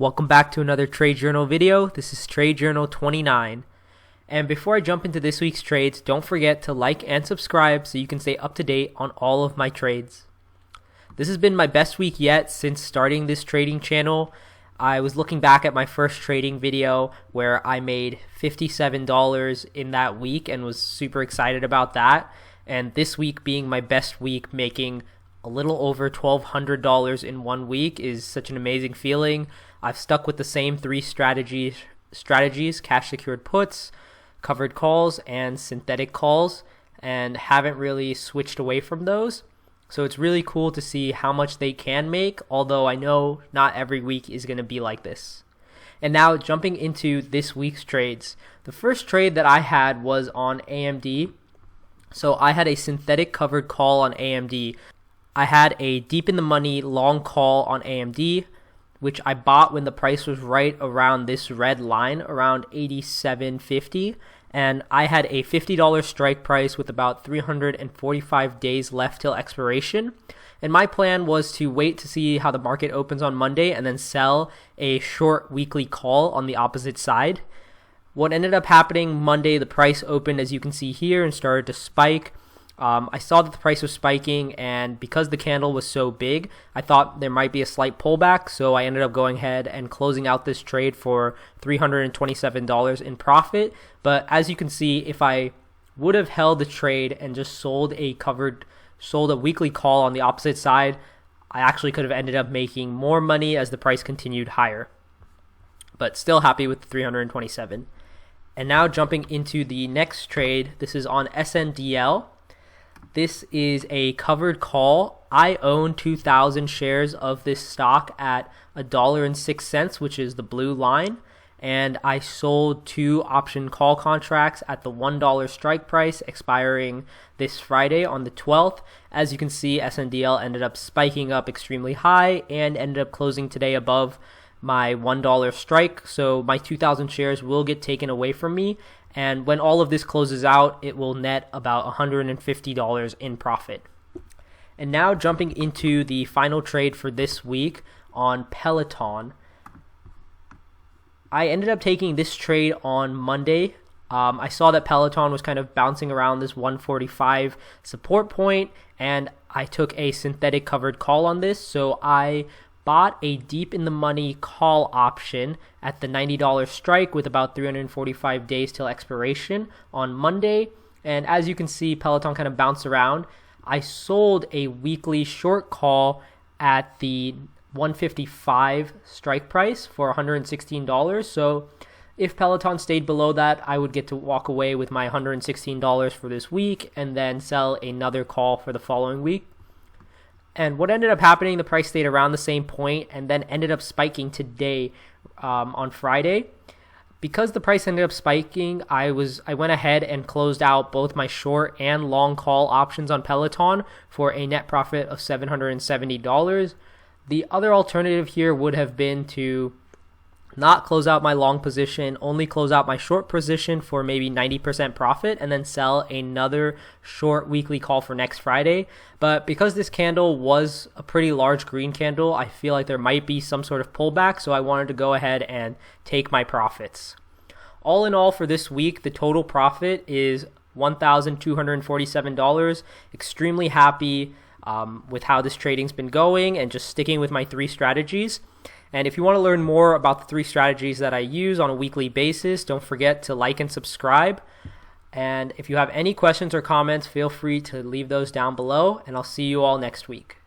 Welcome back to another Trade Journal video. This is Trade Journal 29. And before I jump into this week's trades, don't forget to like and subscribe so you can stay up to date on all of my trades. This has been my best week yet since starting this trading channel. I was looking back at my first trading video where I made $57 in that week and was super excited about that. And this week being my best week, making a little over $1,200 in 1 week is such an amazing feeling. I've stuck with the same three strategies: cash secured puts, covered calls, and synthetic calls, and haven't really switched away from those. So it's really cool to see how much they can make, although I know not every week is going to be like this. And now jumping into this week's trades. The first trade that I had was on AMD. So I had a synthetic covered call on AMD. I had a deep in the money long call on AMD, which I bought when the price was right around this red line, around 87.50. And I had a $50 strike price with about 345 days left till expiration. And my plan was to wait to see how the market opens on Monday and then sell a short weekly call on the opposite side. What ended up happening Monday, the price opened as you can see here and started to spike. I saw that the price was spiking, and because the candle was so big, I thought there might be a slight pullback, so I ended up going ahead and closing out this trade for $327 in profit. But as you can see, if I would have held the trade and just sold a weekly call on the opposite side, I actually could have ended up making more money as the price continued higher. But still happy with the $327. And now jumping into the next trade, this is on Sndl. This is a covered call. I own 2,000 shares of this stock at $1.06, which is the blue line. And I sold 2 option call contracts at the $1 strike price, expiring this Friday on the 12th. As you can see, Sndl ended up spiking up extremely high and ended up closing today above my $1 strike. So my 2,000 shares will get taken away from me. And when all of this closes out, it will net about $150 in profit. And now jumping into the final trade for this week on Pton. I ended up taking this trade on Monday. I saw that Pton was kind of bouncing around this 145 support point, and I took a synthetic covered call on this. So I bought a deep in the money call option at the $90 strike with about 345 days till expiration on Monday. And as you can see, Pton kind of bounced around. I sold a weekly short call at the 155 strike price for $116. So if Pton stayed below that, I would get to walk away with my $116 for this week and then sell another call for the following week. And what ended up happening, the price stayed around the same point and then ended up spiking today on Friday. Because the price ended up spiking, I went ahead and closed out both my short and long call options on Pton for a net profit of $770. The other alternative here would have been to not close out my long position, only close out my short position for maybe 90% profit and then sell another short weekly call for next Friday. But because this candle was a pretty large green candle, I feel like there might be some sort of pullback, so I wanted to go ahead and take my profits. All in all for this week, the total profit is $1,247. Extremely happy with how this trading's been going and just sticking with my 3 strategies. And if you want to learn more about the 3 strategies that I use on a weekly basis, don't forget to like and subscribe. And if you have any questions or comments, feel free to leave those down below, and I'll see you all next week.